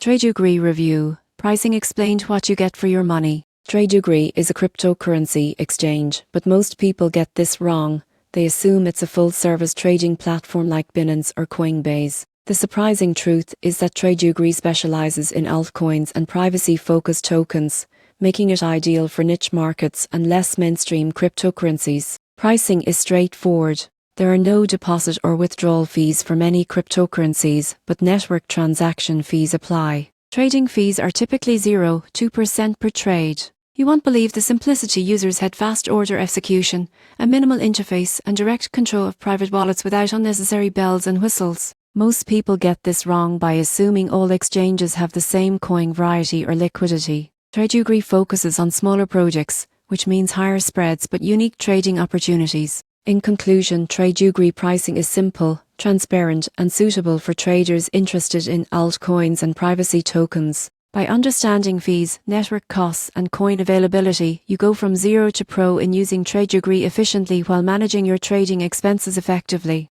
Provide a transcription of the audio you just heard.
TradeOgre Review. Pricing explained: what you get for your money. TradeOgre is a cryptocurrency exchange, but most people get this wrong. They assume it's a full-service trading platform like Binance or Coinbase. The surprising truth is that TradeOgre specializes in altcoins and privacy-focused tokens, making it ideal for niche markets and less mainstream cryptocurrencies. Pricing is straightforward. There are no deposit or withdrawal fees for many cryptocurrencies, but network transaction fees apply. Trading fees are typically 0.2% per trade. You won't believe the simplicity. Users had fast order execution, a minimal interface, and direct control of private wallets without unnecessary bells and whistles. Most people get this wrong by assuming all exchanges have the same coin variety or liquidity. TradeOgre focuses on smaller projects, which means higher spreads but unique trading opportunities. In conclusion, TradeOgre pricing is simple, transparent, and suitable for traders interested in altcoins and privacy tokens. By understanding fees, network costs, and coin availability, you go from zero to pro in using TradeOgre efficiently while managing your trading expenses effectively.